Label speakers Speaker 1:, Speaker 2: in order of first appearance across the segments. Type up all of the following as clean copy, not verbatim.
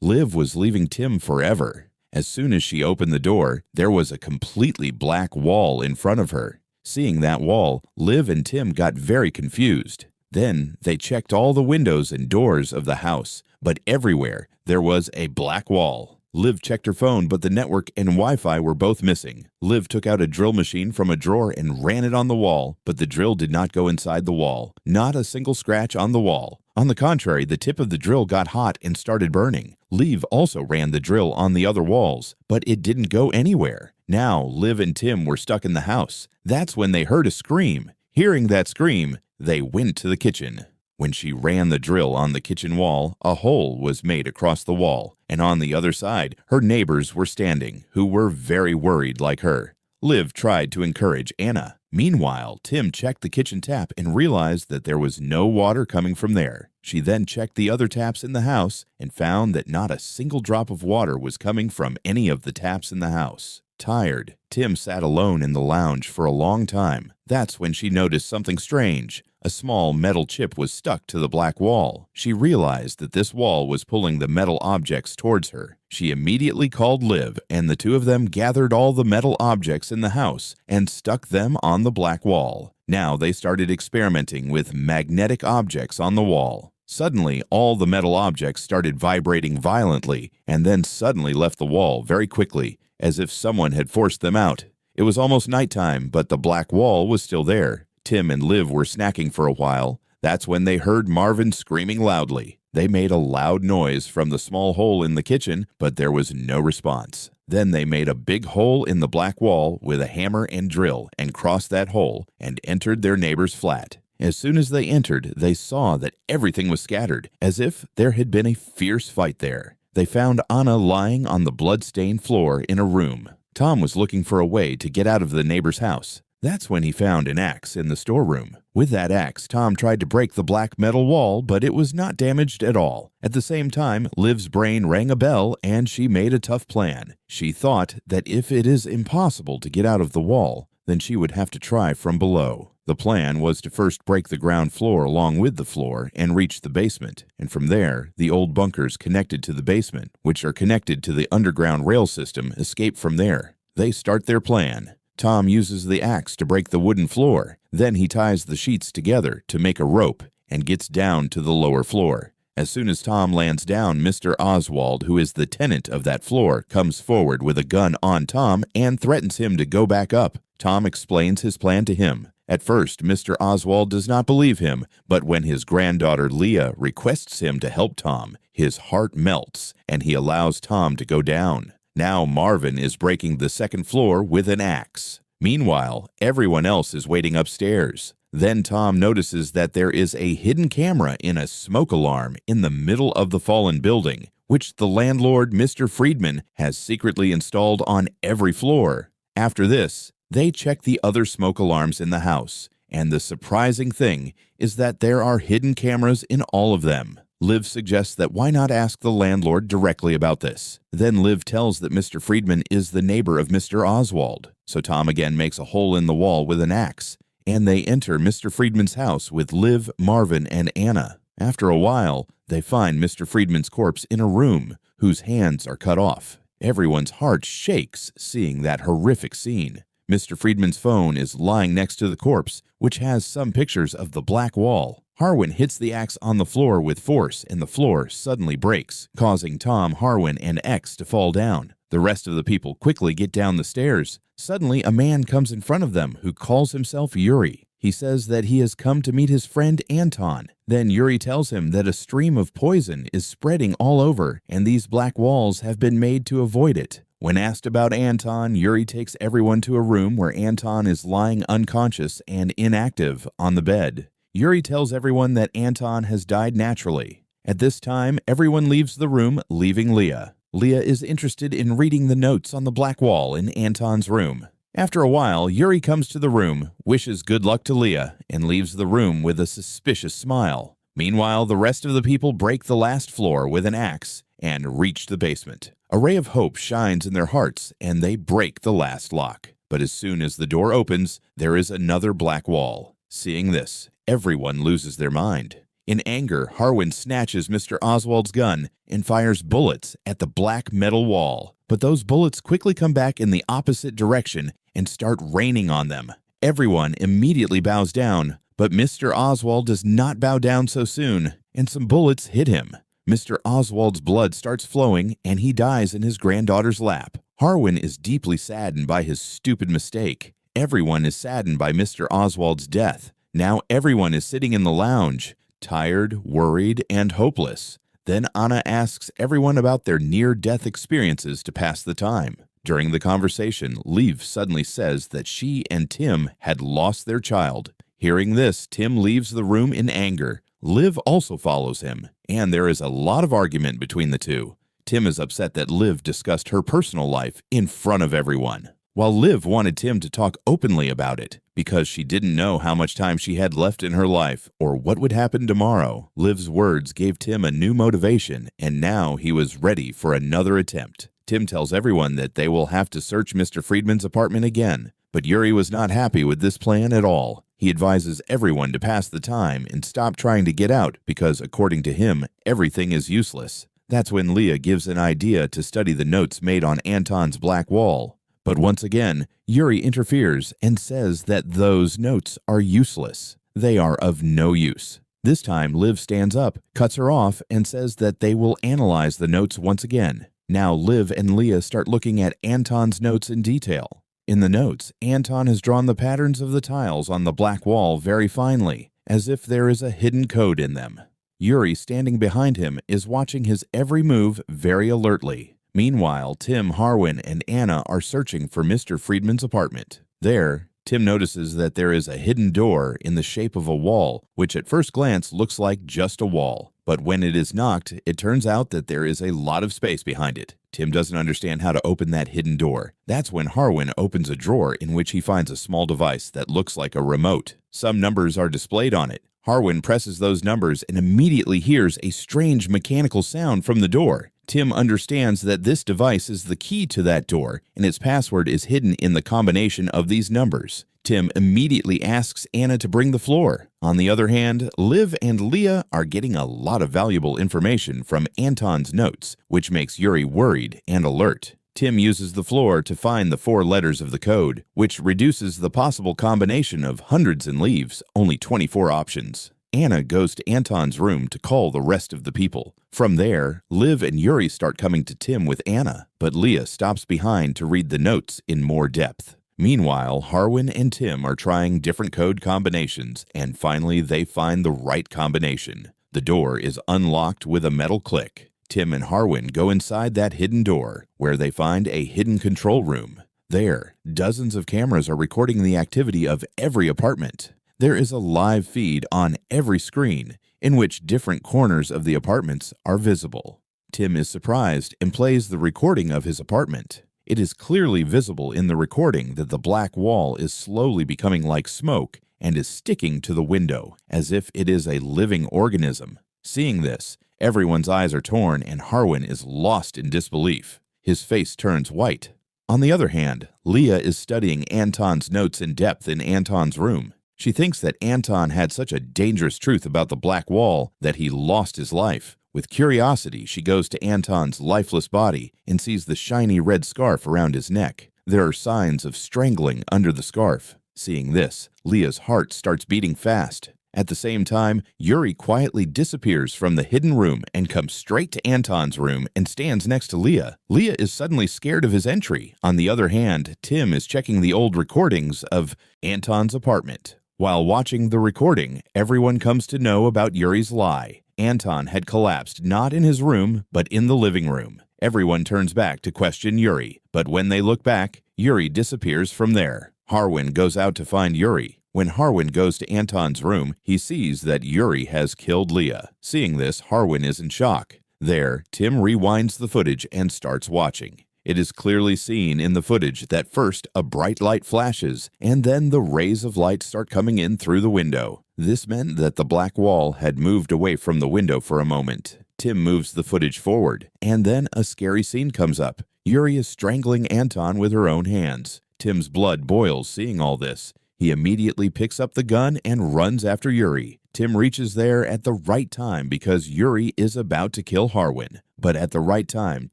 Speaker 1: Liv was leaving Tim forever. As soon as she opened the door, there was a completely black wall in front of her. Seeing that wall, Liv and Tim got very confused. Then they checked all the windows and doors of the house, but everywhere there was a black wall. Liv checked her phone, but the network and Wi-Fi were both missing. Liv took out a drill machine from a drawer and ran it on the wall, but the drill did not go inside the wall. Not a single scratch on the wall. On the contrary, the tip of the drill got hot and started burning. Liv also ran the drill on the other walls, but it didn't go anywhere. Now, Liv and Tim were stuck in the house. That's when they heard a scream. Hearing that scream, they went to the kitchen. When she ran the drill on the kitchen wall, a hole was made across the wall, and on the other side, her neighbors were standing, who were very worried like her. Liv tried to encourage Anna. Meanwhile, Tim checked the kitchen tap and realized that there was no water coming from there. She then checked the other taps in the house and found that not a single drop of water was coming from any of the taps in the house. Tired, Tim sat alone in the lounge for a long time. That's when she noticed something strange. A small metal chip was stuck to the black wall. She realized that this wall was pulling the metal objects towards her. She immediately called Liv, and the two of them gathered all the metal objects in the house and stuck them on the black wall. Now they started experimenting with magnetic objects on the wall. Suddenly, all the metal objects started vibrating violently and then suddenly left the wall very quickly, as if someone had forced them out. It was almost nighttime, but the black wall was still there. Tim and Liv were snacking for a while. That's when they heard Marvin screaming loudly. They made a loud noise from the small hole in the kitchen, but there was no response. Then they made a big hole in the black wall with a hammer and drill and crossed that hole and entered their neighbor's flat. As soon as they entered, they saw that everything was scattered, as if there had been a fierce fight there. They found Anna lying on the blood-stained floor in a room. Tom was looking for a way to get out of the neighbor's house. That's when he found an axe in the storeroom. With that axe, Tom tried to break the black metal wall, but it was not damaged at all. At the same time, Liv's brain rang a bell, and she made a tough plan. She thought that if it is impossible to get out of the wall, then she would have to try from below. The plan was to first break the ground floor along with the floor and reach the basement, and from there, the old bunkers connected to the basement, which are connected to the underground rail system, escape from there. They start their plan. Tom uses the axe to break the wooden floor. Then he ties the sheets together to make a rope and gets down to the lower floor. As soon as Tom lands down, Mr. Oswald, who is the tenant of that floor, comes forward with a gun on Tom and threatens him to go back up. Tom explains his plan to him. At first, Mr. Oswald does not believe him, but when his granddaughter Leah requests him to help Tom, his heart melts and he allows Tom to go down. Now Marvin is breaking the second floor with an axe. Meanwhile, everyone else is waiting upstairs. Then Tom notices that there is a hidden camera in a smoke alarm in the middle of the fallen building, which the landlord, Mr. Friedman, has secretly installed on every floor. After this, they check the other smoke alarms in the house, and the surprising thing is that there are hidden cameras in all of them. Liv suggests that why not ask the landlord directly about this. Then Liv tells that Mr. Friedman is the neighbor of Mr. Oswald. So Tom again makes a hole in the wall with an axe, and they enter Mr. Friedman's house with Liv, Marvin, and Anna. After a while, they find Mr. Friedman's corpse in a room whose hands are cut off. Everyone's heart shakes seeing that horrific scene. Mr. Friedman's phone is lying next to the corpse, which has some pictures of the black wall. Harwin hits the axe on the floor with force, and the floor suddenly breaks, causing Tom, Harwin, and X to fall down. The rest of the people quickly get down the stairs. Suddenly, a man comes in front of them who calls himself Yuri. He says that he has come to meet his friend Anton. Then Yuri tells him that a stream of poison is spreading all over, and these black walls have been made to avoid it. When asked about Anton, Yuri takes everyone to a room where Anton is lying unconscious and inactive on the bed. Yuri tells everyone that Anton has died naturally. At this time, everyone leaves the room, leaving Leah. Leah is interested in reading the notes on the black wall in Anton's room. After a while, Yuri comes to the room, wishes good luck to Leah, and leaves the room with a suspicious smile. Meanwhile, the rest of the people break the last floor with an axe and reach the basement. A ray of hope shines in their hearts, and they break the last lock. But as soon as the door opens, there is another black wall. Seeing this, everyone loses their mind. In anger, Harwin snatches Mr. Oswald's gun and fires bullets at the black metal wall. But those bullets quickly come back in the opposite direction and start raining on them. Everyone immediately bows down, but Mr. Oswald does not bow down so soon, and some bullets hit him. Mr. Oswald's blood starts flowing, and he dies in his granddaughter's lap. Harwin is deeply saddened by his stupid mistake. Everyone is saddened by Mr. Oswald's death. Now everyone is sitting in the lounge, tired, worried, and hopeless. Then Anna asks everyone about their near-death experiences to pass the time. During the conversation, Liv suddenly says that she and Tim had lost their child. Hearing this, Tim leaves the room in anger. Liv also follows him, and there is a lot of argument between the two. Tim is upset that Liv discussed her personal life in front of everyone, while Liv wanted Tim to talk openly about it because she didn't know how much time she had left in her life or what would happen tomorrow. Liv's words gave Tim a new motivation, and now he was ready for another attempt. Tim tells everyone that they will have to search Mr. Friedman's apartment again, but Yuri was not happy with this plan at all. He advises everyone to pass the time and stop trying to get out because, according to him, everything is useless. That's when Leah gives an idea to study the notes made on Anton's black wall. But once again, Yuri interferes and says that those notes are useless. They are of no use. This time, Liv stands up, cuts her off, and says that they will analyze the notes once again. Now Liv and Leah start looking at Anton's notes in detail. In the notes, Anton has drawn the patterns of the tiles on the black wall very finely, as if there is a hidden code in them. Yuri, standing behind him, is watching his every move very alertly. Meanwhile, Tim, Harwin, and Anna are searching for Mr. Friedman's apartment. There, Tim notices that there is a hidden door in the shape of a wall, which at first glance looks like just a wall. But when it is knocked, it turns out that there is a lot of space behind it. Tim doesn't understand how to open that hidden door. That's when Harwin opens a drawer in which he finds a small device that looks like a remote. Some numbers are displayed on it. Harwin presses those numbers and immediately hears a strange mechanical sound from the door. Tim understands that this device is the key to that door, and its password is hidden in the combination of these numbers. Tim immediately asks Anna to bring the floor. On the other hand, Liv and Leah are getting a lot of valuable information from Anton's notes, which makes Yuri worried and alert. Tim uses the floor to find the 4 letters of the code, which reduces the possible combination of hundreds and leaves, only 24 options. Anna goes to Anton's room to call the rest of the people. From there, Liv and Yuri start coming to Tim with Anna, but Leah stops behind to read the notes in more depth. Meanwhile, Harwin and Tim are trying different code combinations, and finally they find the right combination. The door is unlocked with a metal click. Tim and Harwin go inside that hidden door, where they find a hidden control room. There, dozens of cameras are recording the activity of every apartment. There is a live feed on every screen, in which different corners of the apartments are visible. Tim is surprised and plays the recording of his apartment. It is clearly visible in the recording that the black wall is slowly becoming like smoke and is sticking to the window, as if it is a living organism. Seeing this, everyone's eyes are torn and Harwin is lost in disbelief. His face turns white. On the other hand, Leah is studying Anton's notes in depth in Anton's room. She thinks that Anton had such a dangerous truth about the black wall that he lost his life. With curiosity, she goes to Anton's lifeless body and sees the shiny red scarf around his neck. There are signs of strangling under the scarf. Seeing this, Leah's heart starts beating fast. At the same time, Yuri quietly disappears from the hidden room and comes straight to Anton's room and stands next to Leah. Leah is suddenly scared of his entry. On the other hand, Tim is checking the old recordings of Anton's apartment. While watching the recording, everyone comes to know about Yuri's lie. Anton had collapsed not in his room, but in the living room. Everyone turns back to question Yuri, but when they look back, Yuri disappears from there. Harwin goes out to find Yuri. When Harwin goes to Anton's room, he sees that Yuri has killed Leah. Seeing this, Harwin is in shock. There, Tim rewinds the footage and starts watching. It is clearly seen in the footage that first a bright light flashes, and then the rays of light start coming in through the window. This meant that the black wall had moved away from the window for a moment. Tim moves the footage forward, and then a scary scene comes up. Yuri is strangling Anton with her own hands. Tim's blood boils seeing all this. He immediately picks up the gun and runs after Yuri. Tim reaches there at the right time because Yuri is about to kill Harwin. But at the right time,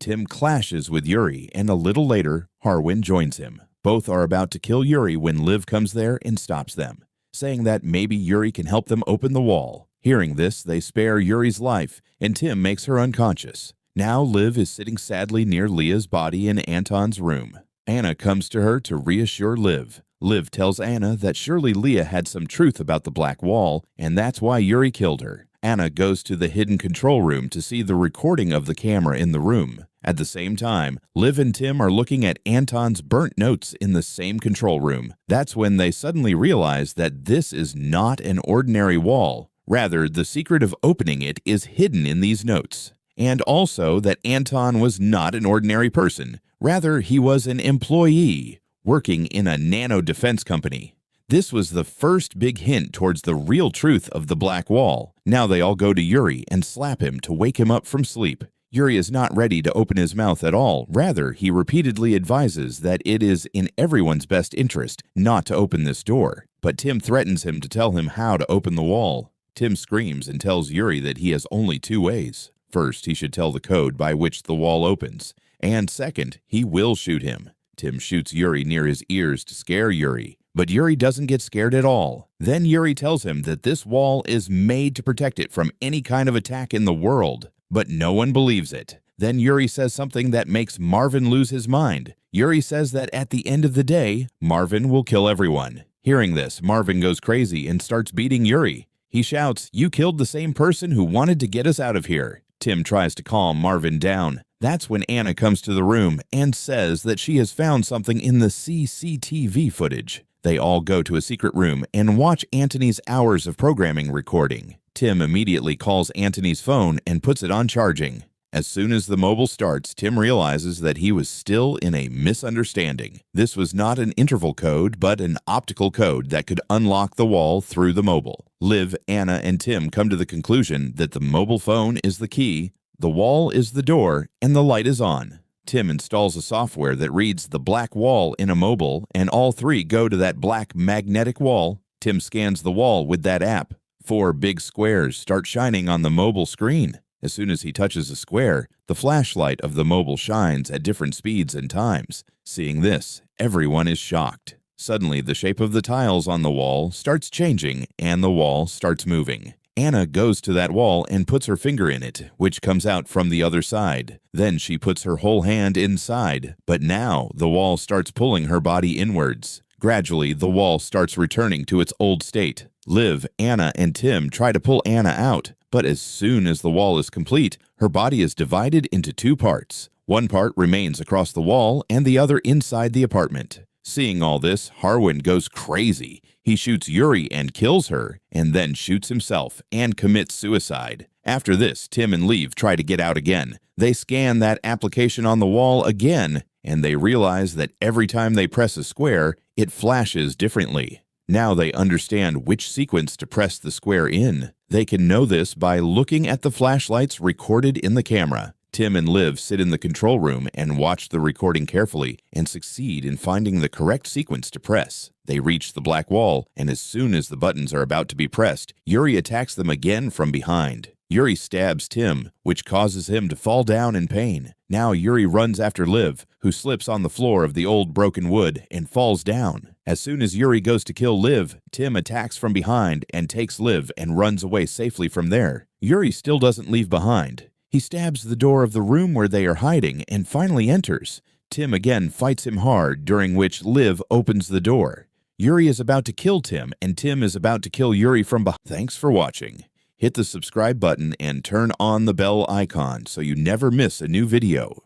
Speaker 1: Tim clashes with Yuri, and a little later, Harwin joins him. Both are about to kill Yuri when Liv comes there and stops them, saying that maybe Yuri can help them open the wall. Hearing this, they spare Yuri's life, and Tim makes her unconscious. Now Liv is sitting sadly near Leah's body in Anton's room. Anna comes to her to reassure Liv. Liv tells Anna that surely Leah had some truth about the black wall, and that's why Yuri killed her. Anna goes to the hidden control room to see the recording of the camera in the room. At the same time, Liv and Tim are looking at Anton's burnt notes in the same control room. That's when they suddenly realize that this is not an ordinary wall. Rather, the secret of opening it is hidden in these notes. And also that Anton was not an ordinary person. Rather, he was an employee working in a nano defense company. This was the first big hint towards the real truth of the black wall. Now they all go to Yuri and slap him to wake him up from sleep. Yuri is not ready to open his mouth at all. Rather, he repeatedly advises that it is in everyone's best interest not to open this door. But Tim threatens him to tell him how to open the wall. Tim screams and tells Yuri that he has only two ways. First, he should tell the code by which the wall opens. And second, he will shoot him. Tim shoots Yuri near his ears to scare Yuri. But Yuri doesn't get scared at all. Then Yuri tells him that this wall is made to protect it from any kind of attack in the world. But no one believes it. Then Yuri says something that makes Marvin lose his mind. Yuri says that at the end of the day, Marvin will kill everyone. Hearing this, Marvin goes crazy and starts beating Yuri. He shouts, "You killed the same person who wanted to get us out of here." Tim tries to calm Marvin down. That's when Anna comes to the room and says that she has found something in the CCTV footage. They all go to a secret room and watch Anthony's hours of programming recording. Tim immediately calls Anthony's phone and puts it on charging. As soon as the mobile starts, Tim realizes that he was still in a misunderstanding. This was not an interval code, but an optical code that could unlock the wall through the mobile. Liv, Anna, and Tim come to the conclusion that the mobile phone is the key, the wall is the door, and the light is on. Tim installs a software that reads the black wall in a mobile, and all three go to that black magnetic wall. Tim scans the wall with that app. 4 big squares start shining on the mobile screen. As soon as he touches a square, the flashlight of the mobile shines at different speeds and times. Seeing this, everyone is shocked. Suddenly, the shape of the tiles on the wall starts changing, and the wall starts moving. Anna goes to that wall and puts her finger in it, which comes out from the other side. Then she puts her whole hand inside, but now the wall starts pulling her body inwards. Gradually, the wall starts returning to its old state. Liv, Anna, and Tim try to pull Anna out, but as soon as the wall is complete, her body is divided into 2 parts. One part remains across the wall and the other inside the apartment. Seeing all this, Harwin goes crazy. He shoots Yuri and kills her, and then shoots himself and commits suicide. After this, Tim and Liv try to get out again. They scan that application on the wall again, and they realize that every time they press a square, it flashes differently. Now they understand which sequence to press the square in. They can know this by looking at the flashlights recorded in the camera. Tim and Liv sit in the control room and watch the recording carefully and succeed in finding the correct sequence to press. They reach the black wall, and as soon as the buttons are about to be pressed, Yuri attacks them again from behind. Yuri stabs Tim, which causes him to fall down in pain. Now Yuri runs after Liv, who slips on the floor of the old broken wood and falls down. As soon as Yuri goes to kill Liv, Tim attacks from behind and takes Liv and runs away safely from there. Yuri still doesn't leave behind. He stabs the door of the room where they are hiding and finally enters. Tim again fights him hard, during which Liv opens the door. Yuri is about to kill Tim, and Tim is about to kill Yuri from behind. Thanks for watching. Hit the subscribe button and turn on the bell icon so you never miss a new video.